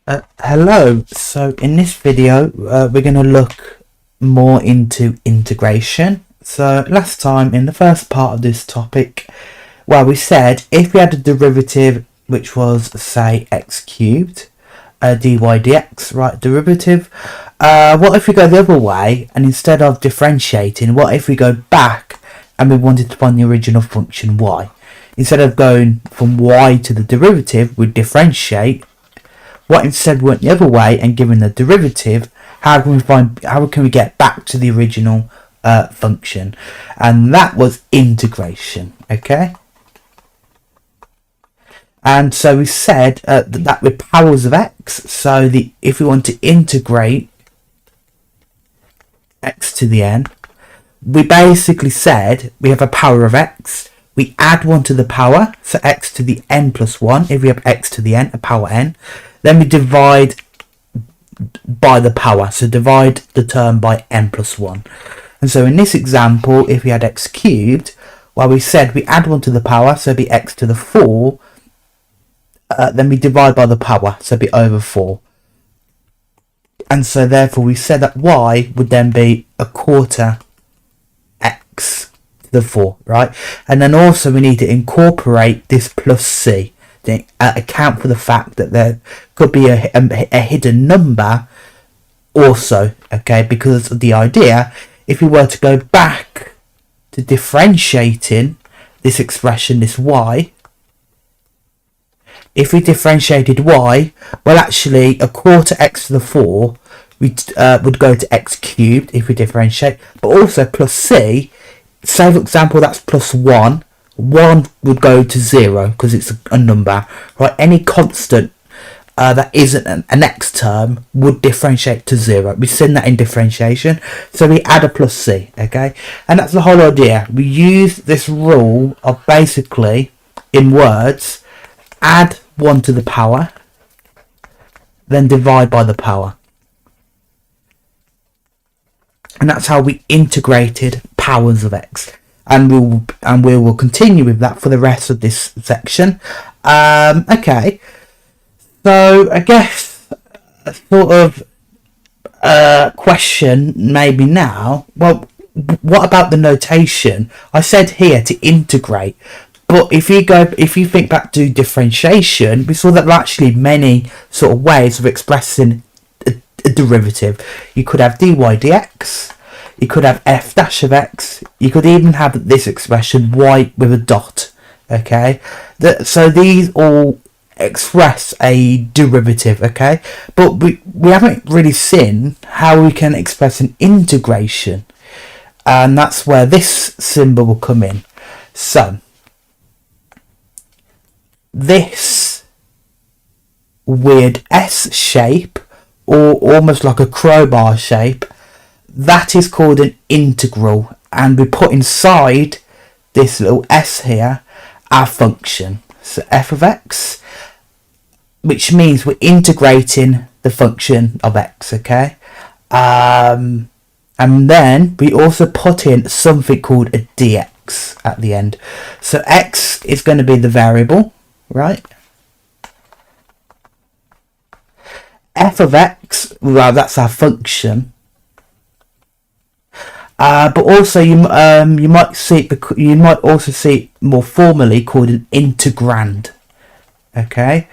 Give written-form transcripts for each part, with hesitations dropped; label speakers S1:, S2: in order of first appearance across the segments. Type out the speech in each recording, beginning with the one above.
S1: Hello, so in this video we're going to look more into integration. So last time in the first part of this topic, well, we said if we had a derivative which was, say, x cubed, dy dx, right, derivative, what if we go the other way and instead of differentiating, what if we go back and we wanted to find the original function y? Instead of going from y to the derivative, we differentiate. What instead went the other way and given the derivative, how can we get back to the original function? And that was integration. Okay. And so we said that with powers of x. So if we want to integrate x to the n, we basically said we have a power of x. We add 1 to the power, so x to the n plus 1. If we have x to the n, a power n. Then we divide by the power, so divide the term by n plus 1. And so in this example, if we had x cubed, well, we said we add 1 to the power, so it'd be x to the 4. Then we divide by the power, so it'd be over 4. And so therefore we said that y would then be a quarter x to the 4, right? And then also we need to incorporate this plus c. Account for the fact that there could be a hidden number also, okay, because of the idea, if we were to go back to differentiating this expression, this y, if we differentiated y, well, actually a quarter x to the 4 would go to x cubed if we differentiate, but also plus c, say for example that's plus 1 would go to 0 because it's a number, right? Any constant that isn't an x term would differentiate to 0. We've seen that in differentiation, so we add a plus c, okay? And that's the whole idea. We use this rule of basically, in words, add 1 to the power, then divide by the power. And that's how we integrated powers of x. And we will continue with that for the rest of this section. Okay, so I guess a sort of question maybe now. Well, what about the notation? I said here to integrate, but if you think back to differentiation, we saw that there are actually many sort of ways of expressing a derivative. You could have dy dx. You could have f dash of x. You could even have this expression y with a dot. Okay, so these all express a derivative. Okay, but we haven't really seen how we can express an integration, and that's where this symbol will come in. So this weird S shape, or almost like a crowbar shape, that is called an integral, and we put inside this little s here our function, so f of x, which means we're integrating the function of x, okay? And then we also put in something called a dx at the end. So x is going to be the variable, right? F of x, well, that's our function. But also you might also see it more formally called an integrand, okay?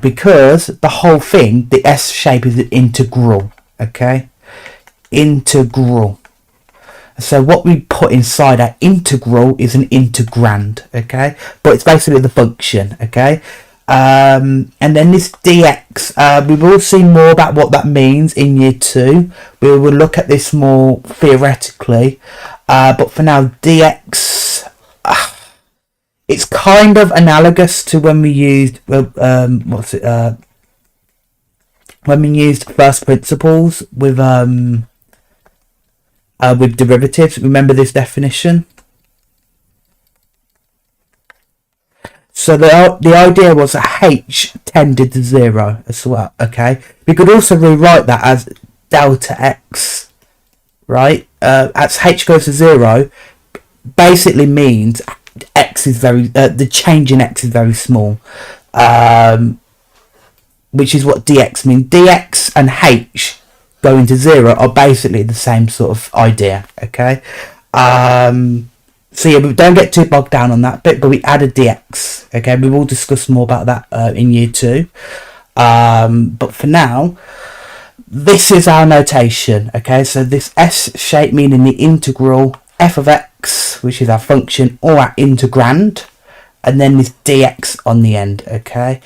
S1: Because the whole thing, the S shape, is an integral, okay? Integral. So what we put inside our integral is an integrand, okay? But it's basically the function, okay? And then this dx, we will see more about what that means in year 2. We will look at this more theoretically, but for now, dx, it's kind of analogous to when we used when we used first principles with derivatives. Remember this definition? So the idea was that h tended to 0 as well, okay? We could also rewrite that as delta x, right? As h goes to 0, basically means x is very, the change in x is very small. which is what dx means. Dx and h going to 0 are basically the same sort of idea, okay? So yeah, we don't get too bogged down on that bit, but we added dx, okay? We will discuss more about that in year 2. But for now, this is our notation, okay? So this S shape meaning the integral f of x, which is our function, or our integrand, and then this dx on the end, okay?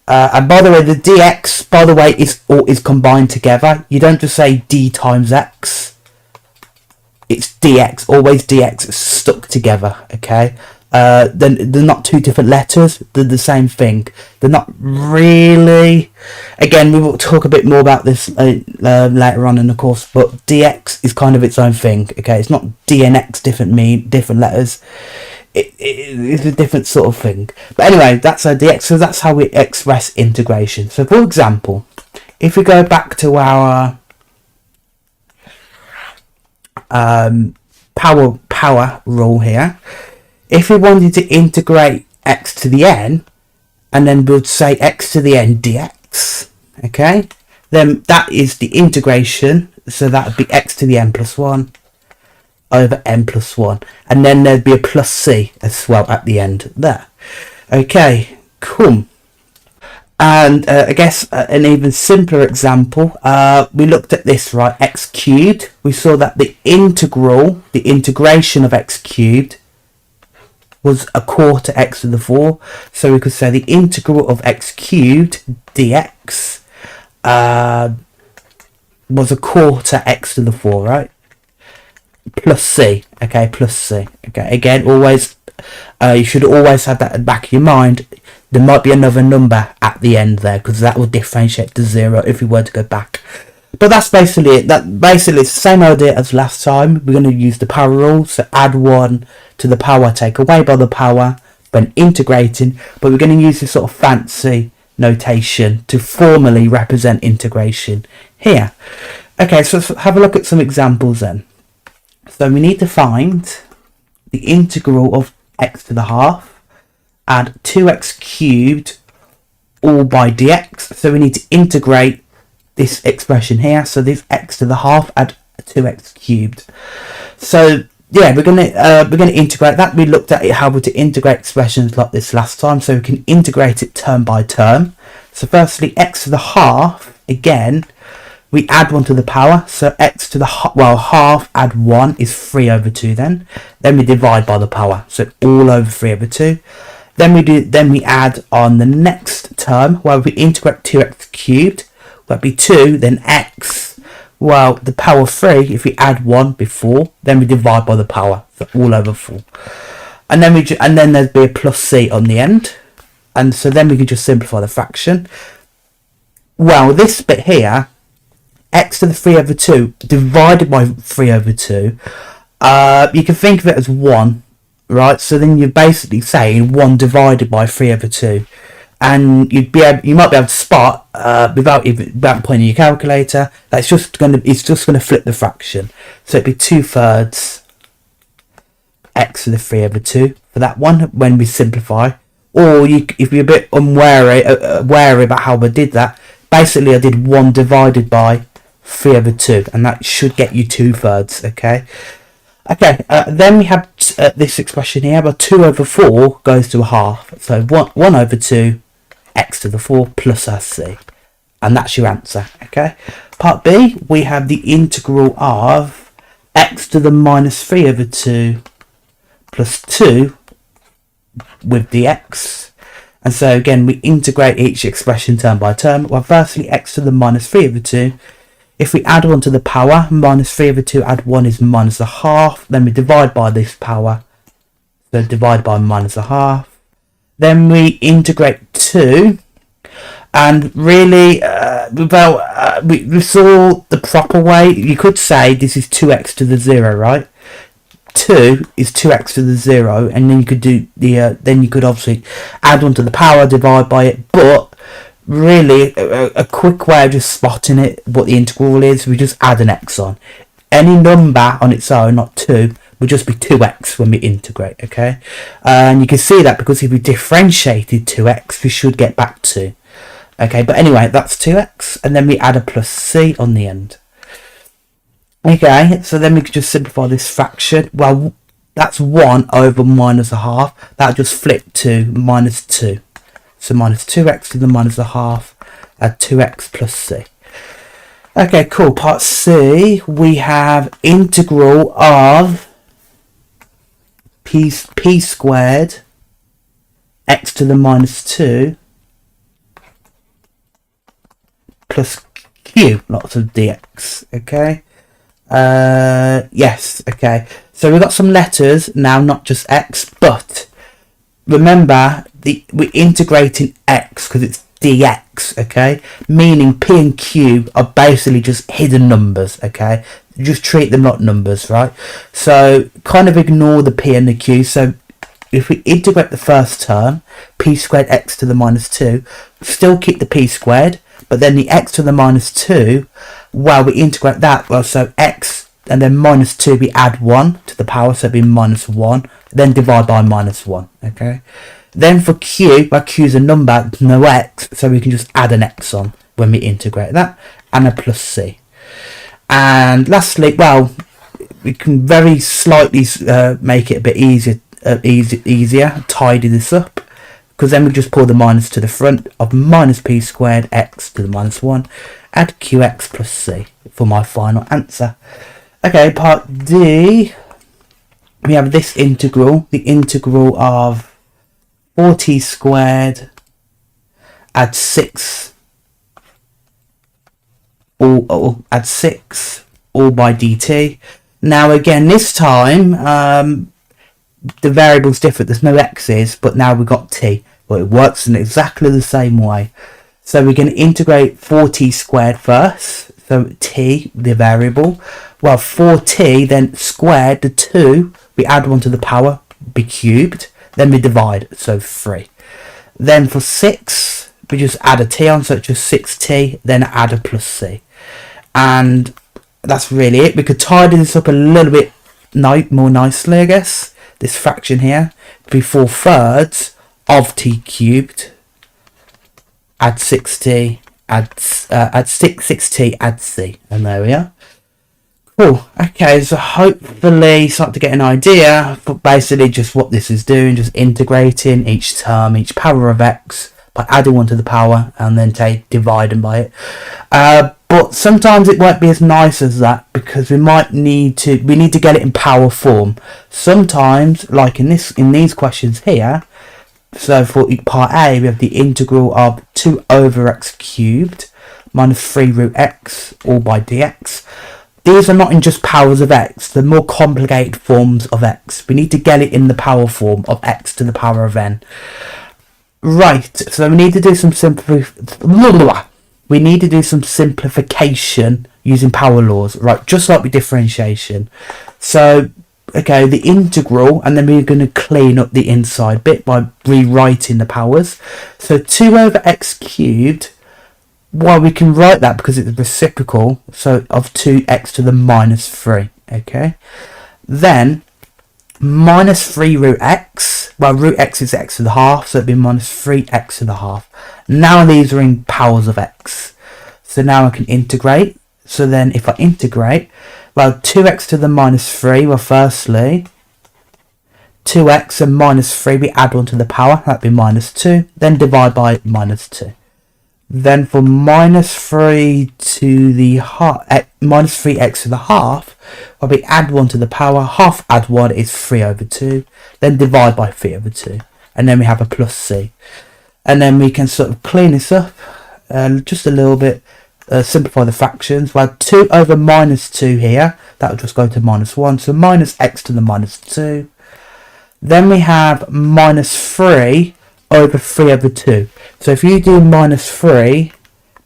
S1: And by the way, the dx, by the way, is combined together. You don't just say d times x. It's dx, always dx, stuck together, okay? Then they're not two different letters, they're the same thing. They're not really... Again, we will talk a bit more about this later on in the course, but dx is kind of its own thing, okay? It's not d and x, different letters. It's a different sort of thing. But anyway, that's our dx, so that's how we express integration. So for example, if we go back to our power rule here, if we wanted to integrate x to the n, and then we'd say x to the n dx, okay, then that is the integration, so that would be x to the n plus 1 over n plus 1, and then there'd be a plus c as well at the end there. Okay, cool. And I guess an even simpler example, we looked at this, right, x cubed. We saw that the integration of x cubed was a quarter x to the 4, so we could say the integral of x cubed dx was a quarter x to the 4, right? Plus c, okay, plus c, okay. Again, always, you should always have that at the back of your mind. There might be another number at the end there, because that will differentiate to 0 if we were to go back. But that's basically it. That basically it's the same idea as last time. We're going to use the power rule, so add 1 to the power, take away by the power when integrating, but we're going to use this sort of fancy notation to formally represent integration here. Okay, so let's have a look at some examples then. So we need to find the integral of x to the half, add 2x cubed all by dx, so we need to integrate this expression here, so this x to the half add 2x cubed. So yeah, we're gonna integrate that. We looked at it, how to integrate expressions like this last time, so we can integrate it term by term. So firstly, x to the half, again we add 1 to the power, so x to the half add 1 is 3 over 2 then we divide by the power, so all over 3 over 2. Then we add on the next term where we integrate 2x cubed, that'd be 2, then x, well, the power 3, if we add 1 before, then we divide by the power, so all over 4. And then there'd be a plus c on the end, and so then we can just simplify the fraction. Well, this bit here, x to the 3 over 2 divided by 3 over 2, you can think of it as 1, right? So then you're basically saying 1 divided by 3 over 2. And you might be able to spot without pointing your calculator that it's just gonna flip the fraction, so it'd be 2/3 x to the 3 over 2 for that one when we simplify. Or if you're a bit wary about how I did that, basically I did 1 divided by 3 over 2, and that should get you 2/3. Okay, then we have this expression here, but 2 over 4 goes to a half, so 1 over 2 x to the 4 plus our c, and that's your answer. Okay, part B, we have the integral of x to the minus 3 over 2 plus 2 with dx, and so again we integrate each expression term by term. Well, firstly, x to the minus 3 over 2, if we add 1 to the power, minus 3 over 2 add 1 is minus a half, then we divide by this power, so divide by minus a half. Then we integrate 2, and really, we saw the proper way. You could say this is 2x to the 0, right? 2 is 2x to the 0, and then you could do then you could obviously add 1 to the power, divide by it. But really, a quick way of just spotting it, what the integral is, we just add an x on. Any number on its own, not 2, would just be 2x when we integrate, okay? And you can see that because if we differentiated 2x, we should get back 2. Okay, but anyway, that's 2x, and then we add a plus c on the end. Okay, so then we can just simplify this fraction. Well, that's 1 over minus a half. That'll just flip to minus 2. So minus 2x to the minus a half, add 2x plus c. Okay, cool. Part C, we have integral of p squared x to the minus 2 plus q, lots of dx. Okay. Yes, okay. So we've got some letters now, not just x, but remember we're integrating x because it's dx, okay? Meaning p and q are basically just hidden numbers, okay? Just treat them like numbers, right? So kind of ignore the p and the q. So if we integrate the first term, p squared x to the minus 2, still keep the p squared, but then the x to the minus 2, well, we integrate that, well, so x and then minus 2, we add 1 to the power, so it'd be minus 1, then divide by minus 1, okay? Then for q, well, q is a number, no x, so we can just add an x on when we integrate that, and a plus c. And lastly, well, we can very slightly make it a bit easier, tidy this up, because then we just pull the minus to the front of minus p squared x to the minus 1, add qx plus c for my final answer. Okay, part D, we have this integral, the integral of 4t squared, add 6, add 6, all by dt. Now again, this time, the variable's different, there's no x's, but now we've got t, but it works in exactly the same way. So we're going to integrate 4t squared first, so t, the variable, well 4t, then squared, the 2, we add 1 to the power, be cubed, then we divide, so 3. Then for 6, we just add a t on, so it's just 6t, then add a plus c. And that's really it. We could tidy this up a little bit more nicely, I guess. This fraction here, be 4/3 of t cubed, add 6t, add 6t, add c, and there we are. Cool. Okay, so hopefully start to get an idea, but basically just what this is doing, just integrating each term, each power of x, by adding 1 to the power, and then dividing by it. But sometimes it won't be as nice as that, because we need to get it in power form. Sometimes, like in these questions here, so for part A, we have the integral of 2 over x cubed minus 3 root x, all by dx. These are not in just powers of x, they're more complicated forms of x. We need to get it in the power form of x to the power of n. Right, so we need to do some simplification using power laws, right, just like with differentiation. So, okay, the integral, and then we're going to clean up the inside bit by rewriting the powers. So 2 over x cubed, well, we can write that because it's reciprocal, so of 2x to the minus 3, okay? Then, minus 3 root x, well, root x is x to the half, so it'd be minus 3x to the half. Now these are in powers of x. So now I can integrate. So then if I integrate, well, 2x to the minus 3, well, firstly, 2x and minus 3, we add 1 to the power, that'd be minus 2, then divide by minus 2. Then for minus 3 to the half, minus 3x to the half, well, we add 1 to the power, half add 1 is 3 over 2, then divide by 3 over 2, and then we have a plus c. And then we can sort of clean this up just a little bit, simplify the fractions. Well, 2 over minus 2 here, that will just go to minus 1, so minus x to the minus 2. Then we have minus 3 over 3 over 2. So if you do minus 3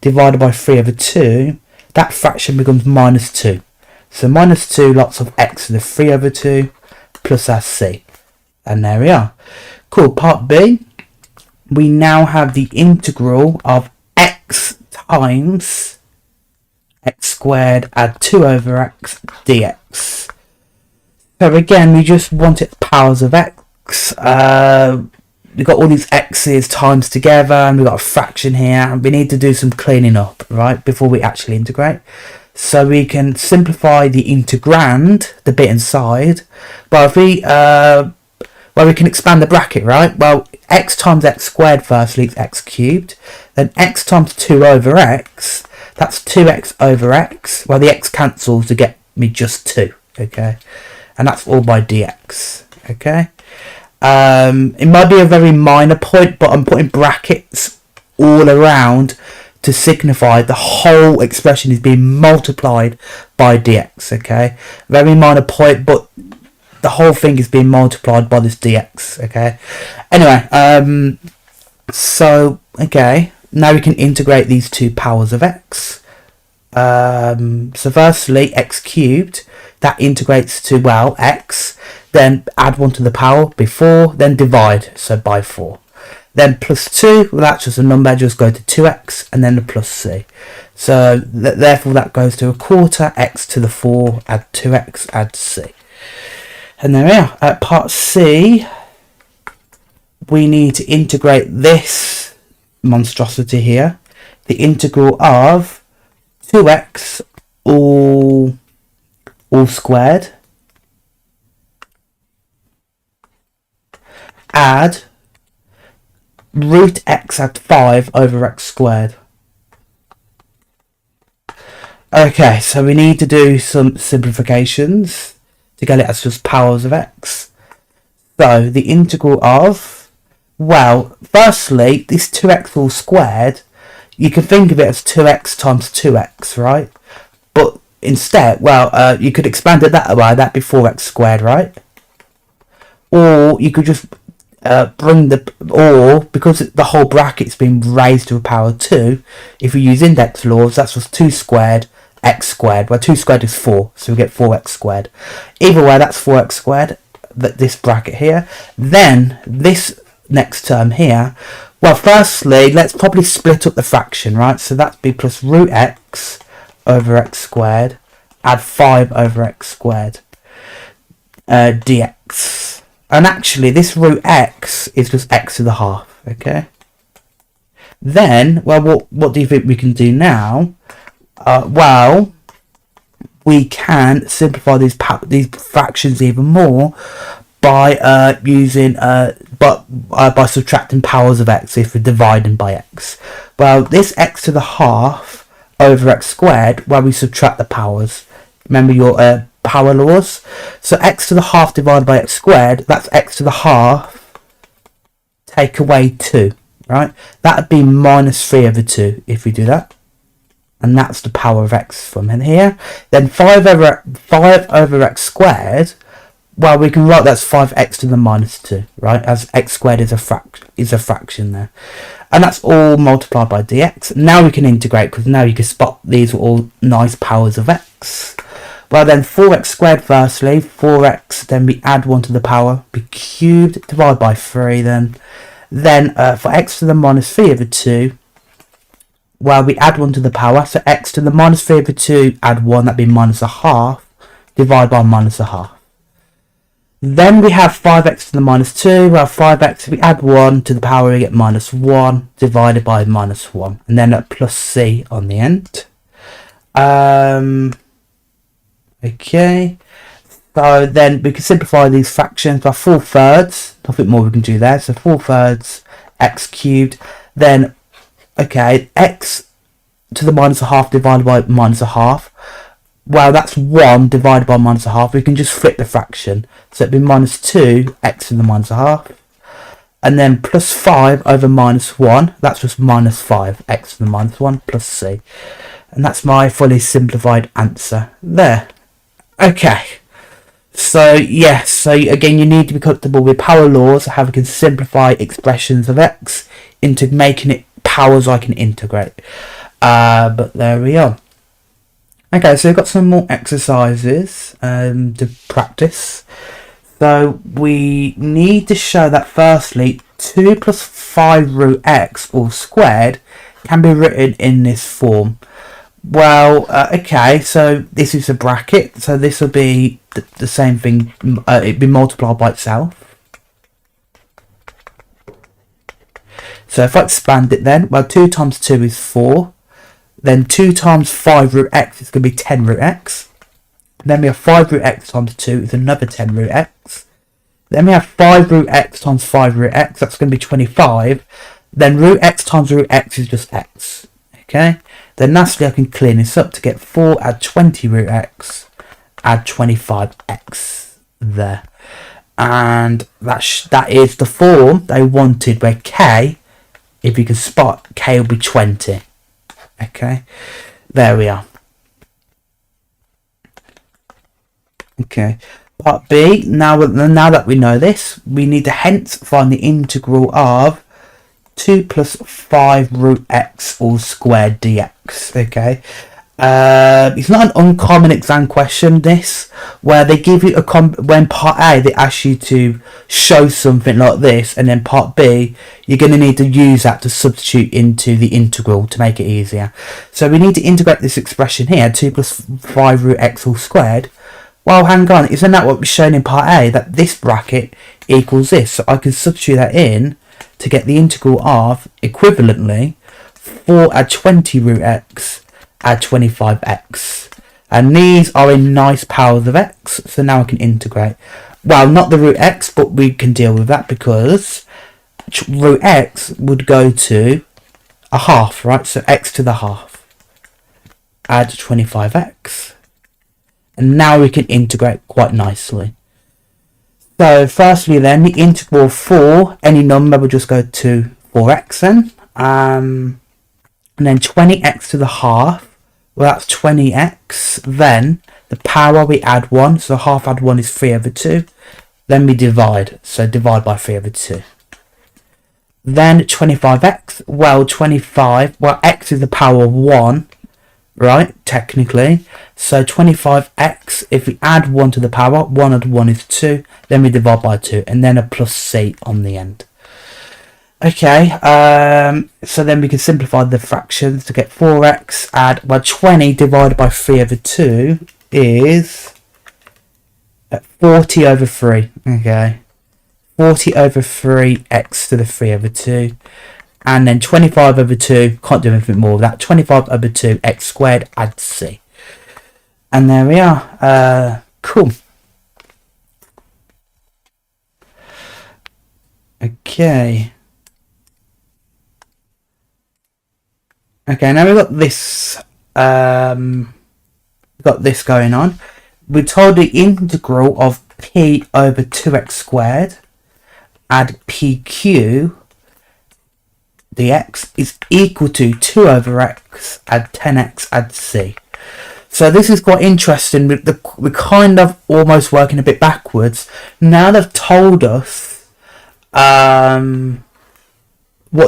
S1: divided by 3 over 2, that fraction becomes minus 2. So minus 2 lots of x to the 3 over 2 plus our c. And there we are. Cool. Part B, we now have the integral of x times x squared add 2 over x dx. So again, we just want it powers of x. we've got all these x's times together, and we've got a fraction here, and we need to do some cleaning up, right, before we actually integrate. So we can simplify the integrand, the bit inside. Well, if we we can expand the bracket, right? Well, x times x squared firstly is x cubed. Then x times 2 over x, that's 2x over x. Well, the x cancels to get me just 2, okay? And that's all by dx, okay? It might be a very minor point, but I'm putting brackets all around to signify the whole expression is being multiplied by dx, okay? Very minor point, but the whole thing is being multiplied by this dx, okay? Anyway, so, okay, now we can integrate these two powers of x. So firstly, x cubed, that integrates to, well, x, then add 1 to the power before, then divide, so by 4. Then plus 2, well, that's just a number, just go to 2x, and then the plus c. So therefore that goes to a quarter, x to the 4, add 2x, add c. And there we are. At part C, we need to integrate this monstrosity here. The integral of 2x all squared. Add root x at 5 over x squared. Okay, so we need to do some simplifications to get it as just powers of x. So the integral of, well, firstly, this 2x all squared, you can think of it as 2x times 2x, right? But instead, well, you could expand it that way, that'd be 4x squared, right? Or you could just because the whole bracket's been raised to a power 2, if we use index laws, that's just 2 squared x squared. Well, 2 squared is 4, so we get 4x squared. Either way, that's 4x squared, this bracket here. Then this next term here, well, firstly, let's probably split up the fraction, right? So that'd be plus root x over x squared, add 5 over x squared dx. And actually, this root x is just x to the half, okay? Then, well, what do you think we can do now? Well, we can simplify these fractions even more by using by subtracting powers of x if we're dividing by x. Well, this x to the half over x squared, well, we subtract the powers. Remember your power laws? So x to the half divided by x squared, that's x to the half, take away 2, right? That would be minus 3 over 2 if we do that. And that's the power of x from in here. Then 5 over x squared, well, we can write that's 5x to the minus 2, right? As x squared is a fraction there. And that's all multiplied by dx. Now we can integrate, because now you can spot these are all nice powers of x. Well, then 4x squared firstly, 4x, then we add 1 to the power, be cubed, divide by 3 then. Then for x to the minus 3 over 2, well, we add 1 to the power, so x to the minus 3 over 2, add 1, that'd be minus a half, divide by minus a half. Then we have 5x to the minus 2, well, 5x, we add 1 to the power, we get minus 1, divided by minus 1, and then a plus c on the end. Okay, so then we can simplify these fractions by 4/3, nothing more we can do there, so 4/3 x cubed, then, okay, x to the minus a half divided by minus a half, well, that's 1 divided by minus a half, we can just flip the fraction, so it'd be minus 2 x to the minus a half, and then plus 5 over minus 1, that's just minus 5 x to the minus 1 plus c, and that's my fully simplified answer there. Okay, so yes, so again, you need to be comfortable with power laws, how we can simplify expressions of x into making it powers I can integrate. But there we are. Okay, so we've got some more exercises to practice. So we need to show that firstly, 2 plus 5 root x all squared can be written in this form. Well, okay, so this is a bracket, so this will be the same thing, it'd be multiplied by itself. So if I expand it then, well, 2 times 2 is 4. Then 2 times 5 root x is going to be 10 root x. Then we have 5 root x times 2 is another 10 root x. Then we have 5 root x times 5 root x, that's going to be 25. Then root x times root x is just x. Okay? Then lastly I can clean this up to get 4 add 20 root x, add 25x there. And that is the form they wanted, where k, if you can spot, k will be 20. Okay, there we are. Okay, part B, now that we know this, we need to hence find the integral of 2 plus 5 root x all squared dx. Okay, it's not an uncommon exam question, this, where they give you when part A they ask you to show something like this, and then part B you're going to need to use that to substitute into the integral to make it easier. So we need to integrate this expression here, 2 plus 5 root x all squared. Well, hang on, isn't that what was shown in part A, that this bracket equals this? So I can substitute that in to get the integral of, equivalently, 4 add 20 root x, add 25x. And these are in nice powers of x, so now I can integrate. Well, not the root x, but we can deal with that because root x would go to a half, right? So x to the half. Add 25x. And now we can integrate quite nicely. So firstly then, the integral for any number will just go to 4x then. And then 20x to the half, well that's 20x. Then the power we add 1, so half add 1 is 3 over 2. Then we divide, so divide by 3 over 2. Then 25x, well 25, well x is the power of 1. Right, technically. So 25x, if we add 1 to the power, 1 add 1 is 2, then we divide by 2, and then a plus c on the end. Okay, so then we can simplify the fractions to get 4x, add, well 20 divided by 3 over 2 is 40 over 3, okay. 40 over 3 x to the 3 over 2. And then 25 over 2, can't do anything more with that. 25 over 2, x squared, add c. And there we are. Cool. Okay. Okay, now we've got this. Going on. We're told the integral of p over 2x squared, add pq, dx is equal to 2 over x, add 10x, add c. So this is quite interesting. We're kind of almost working a bit backwards. Now they've told us what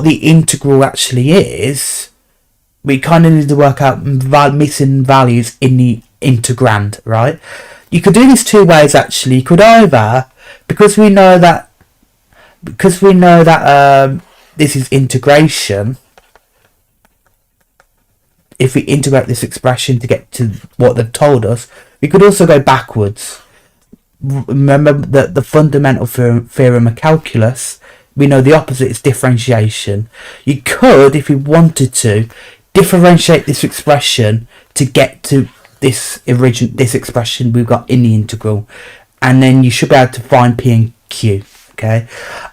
S1: the integral actually is, we kind of need to work out missing values in the integrand, right? You could do this two ways actually. You could either, because we know that this is integration, if we integrate this expression to get to what they've told us, we could also go backwards. Remember that the fundamental theorem of calculus, we know the opposite is differentiation. You could, if you wanted to, differentiate this expression to get to this expression we've got in the integral, and then you should be able to find p and q. Okay,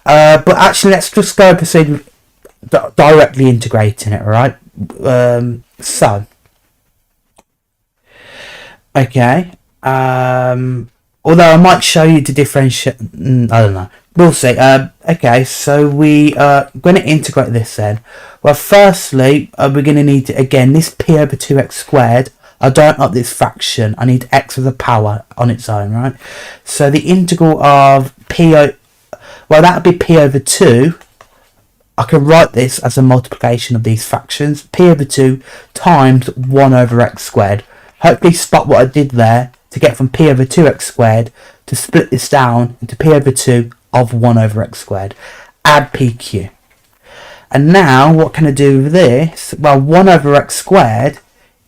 S1: but actually let's just go and proceed with directly integrating it, right? So okay, although I might show you to differentiate, I don't know, we'll see. Okay, so we are going to integrate this then. Well, firstly we're going to need again this p over 2x squared. I don't like this fraction, I need x with a power on its own, right? So the integral of well, that would be p over 2. I can write this as a multiplication of these fractions. P over 2 times 1 over x squared. Hopefully spot what I did there to get from p over 2x squared to split this down into p over 2 of 1 over x squared. Add pq. And now what can I do with this? Well, 1 over x squared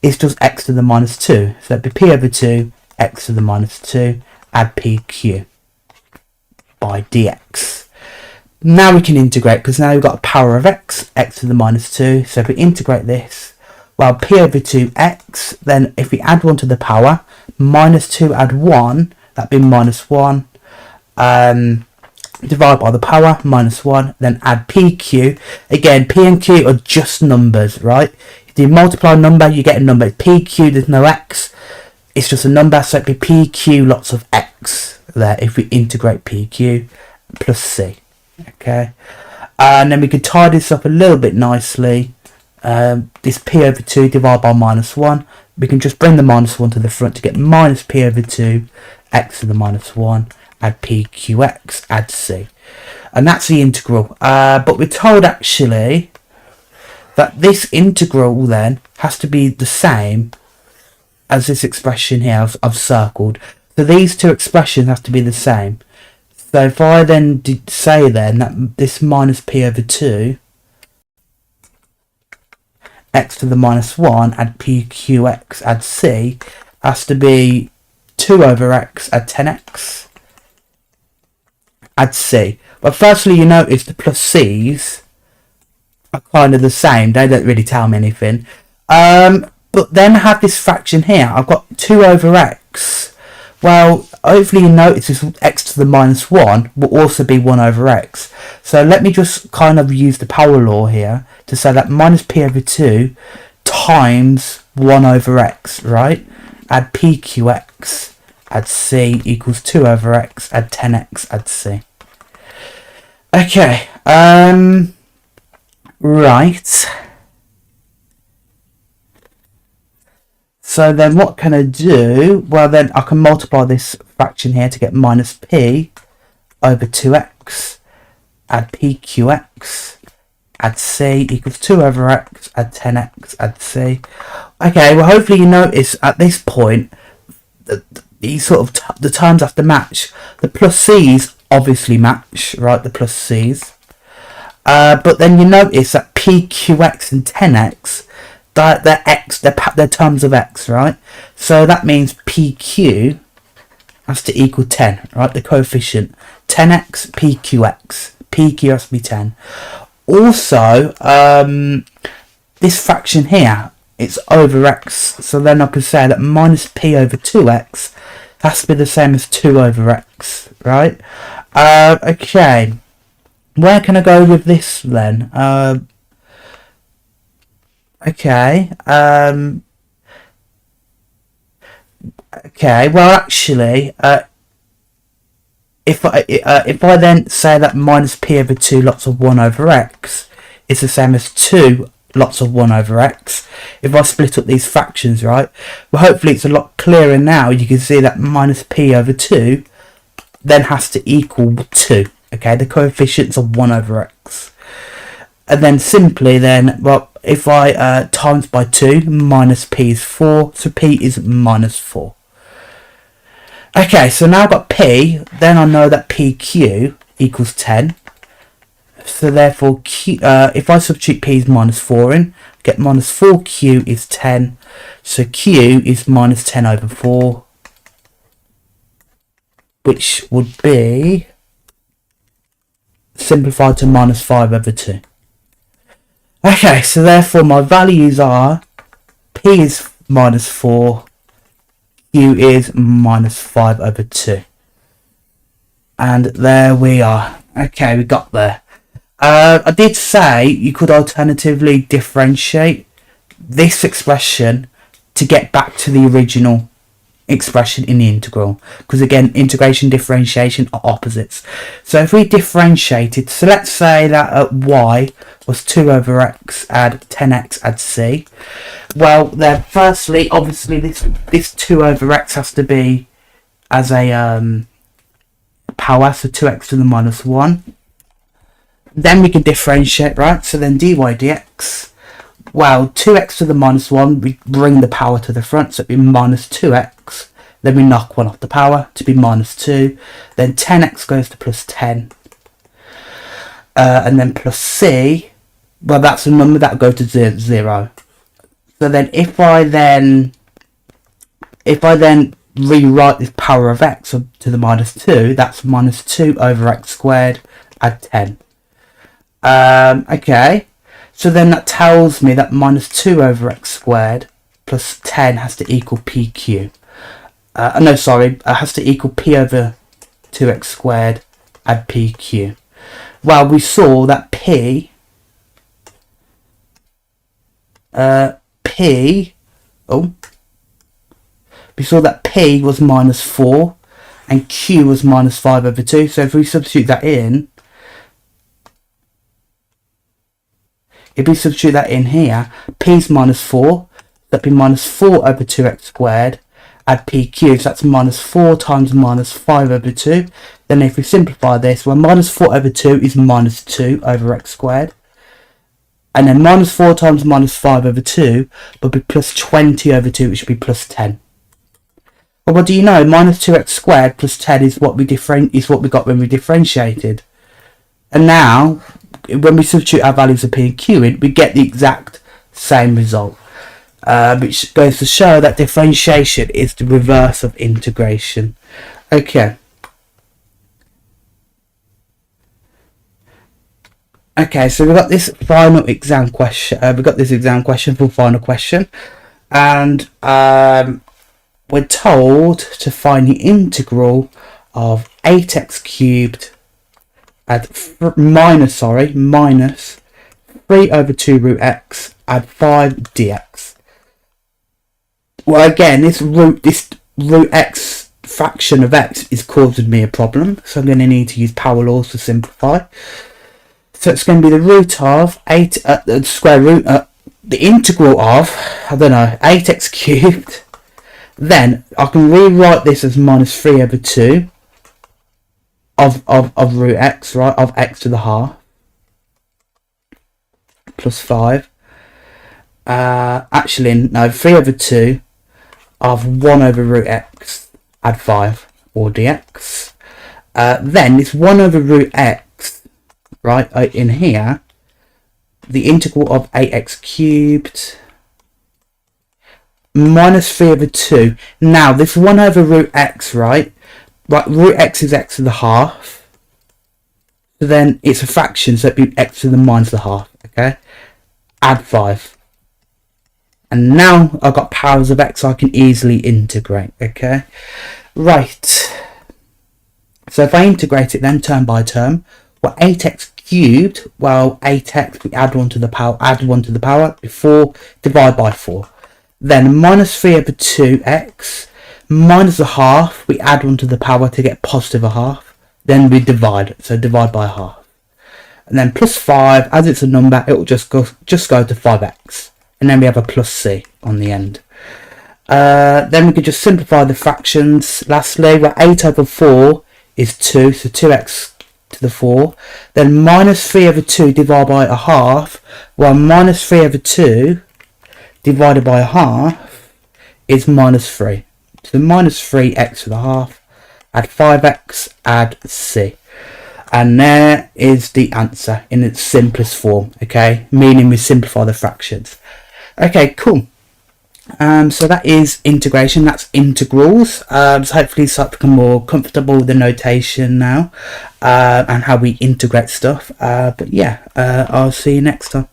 S1: is just x to the minus 2. So that'd be p over 2, x to the minus 2, add pq by dx. Now we can integrate, because now we've got a power of x, x to the minus 2. So if we integrate this, well, p over 2x, then if we add 1 to the power, minus 2 add 1, that'd be minus 1. Divide by the power, minus 1, then add pq. Again, p and q are just numbers, right? If you multiply a number, you get a number. Pq, there's no x, it's just a number, so it'd be pq lots of x there if we integrate pq plus c. Okay, and then we could tie this up a little bit nicely. This p over 2 divided by minus 1, we can just bring the minus 1 to the front to get minus p over 2 x to the minus 1, add pqx, add c, and that's the integral. But we're told actually that this integral then has to be the same as this expression here I've circled. So these two expressions have to be the same. So if I then say then that this minus p over 2 x to the minus 1 add pqx add c has to be 2 over x add 10x add c. But firstly, you notice the plus c's are kind of the same. They don't really tell me anything. But then I have this fraction here. I've got 2 over x. Well, hopefully you notice this x to the minus 1 will also be 1 over x. So let me just kind of use the power law here to say that minus p over 2 times 1 over x, right? Add pqx, add c equals 2 over x, add 10x, add c. Okay, right. So then what can I do? Well, then I can multiply this fraction here to get minus p over 2x, add pqx, add c equals 2 over x, add 10x, add c. Okay, well hopefully you notice at this point that these sort of the terms have to match. The plus c's obviously match, right? The plus c's. But then you notice that pqx and 10x, they're terms of x, right? So that means pq has to equal 10, right? The coefficient 10x pqx, pq has to be 10. Also, this fraction here, it's over x, so then I could say that minus p over 2x has to be the same as 2 over x, right? Okay, where can I go with this then? Okay, well actually, if I then say that minus p over 2 lots of 1 over x is the same as 2 lots of 1 over x, if I split up these fractions, right, well hopefully it's a lot clearer now. You can see that minus p over 2 then has to equal 2, okay, the coefficients of 1 over x. And then simply then, well, if I times by 2, minus p is 4, so p is minus 4. Okay, so now I've got p, then I know that pq equals 10. So therefore, q, if I substitute p is minus 4 in, get minus 4q is 10. So q is minus 10 over 4, which would be simplified to minus 5 over 2. Okay, so therefore my values are p is minus 4, q is minus 5 over 2. And there we are. Okay, we got there. I did say you could alternatively differentiate this expression to get back to the original expression in the integral, because again, integration and differentiation are opposites. So if we differentiated, so let's say that y was 2 over x add 10x add c. Well then firstly, obviously this 2 over x has to be as a power, so 2x to the minus 1. Then we can differentiate, right? So then dy dx, well 2x to the minus 1, we bring the power to the front, so it'd be minus 2x. Then we knock 1 off the power to be minus 2. Then 10x goes to plus 10. And then plus c, well that's a number that will go to 0. So then if I then rewrite this power of x to the minus 2, that's minus 2 over x squared add 10. Okay, so then that tells me that minus 2 over x squared plus 10 has to equal pq. No, sorry, has to equal p over 2x squared add pq. Well, we saw that p we saw that p was minus 4 and q was minus 5 over 2. So if we substitute that in, here, p is minus 4, that'd be minus 4 over 2x squared, add pq, so that's minus 4 times minus 5 over 2. Then if we simplify this, well, minus 4 over 2 is minus 2 over x squared. And then minus 4 times minus 5 over 2 would be plus 20 over 2, which would be plus 10. Well, what do you know? Minus 2x squared plus 10 is what we got when we differentiated. And now, when we substitute our values of p and q in, we get the exact same result. Which goes to show that differentiation is the reverse of integration. Okay. Okay, so we've got this final exam question. We've got this exam question for final question, and we're told to find the integral of 8x cubed at minus 3 over 2 root x add 5 dx. Well, again, this root x fraction of x is causing me a problem, so I'm going to need to use power laws to simplify. So it's going to be the root of 8, the square root, the integral of, 8x cubed. Then I can rewrite this as minus 3 over 2 of root x, right, of x to the half, plus 5. Actually, no, 3 over 2 of 1 over root x, add 5, or dx. Then it's 1 over root x, right, in here, the integral of 8x cubed minus 3 over 2. Now, this 1 over root x, right, root x is x to the half. So then it's a fraction, so it'd be x to the minus the half, okay? Add 5. And now I've got powers of x, so I can easily integrate, okay? Right. So if I integrate it then term by term, well, 8x cubed, well, 8x, we add 1 to the power, before, divide by 4. Then minus 3 over 2x, minus a half, we add 1 to the power to get positive a half. Then we divide, so divide by half. And then plus 5, as it's a number, it will just go to 5x. And then we have a plus c on the end. Then we could just simplify the fractions. Lastly, where 8 over 4 is 2, so 2x to the 4. Then minus 3 over 2 divided by a half, well, minus 3 over 2 divided by a half is minus 3. So minus 3x to the half, add 5x, add c. And there is the answer in its simplest form, okay? Meaning we simplify the fractions. Okay, cool. So that is integration, that's integrals. So hopefully you start to become more comfortable with the notation now, and how we integrate stuff. But yeah, I'll see you next time.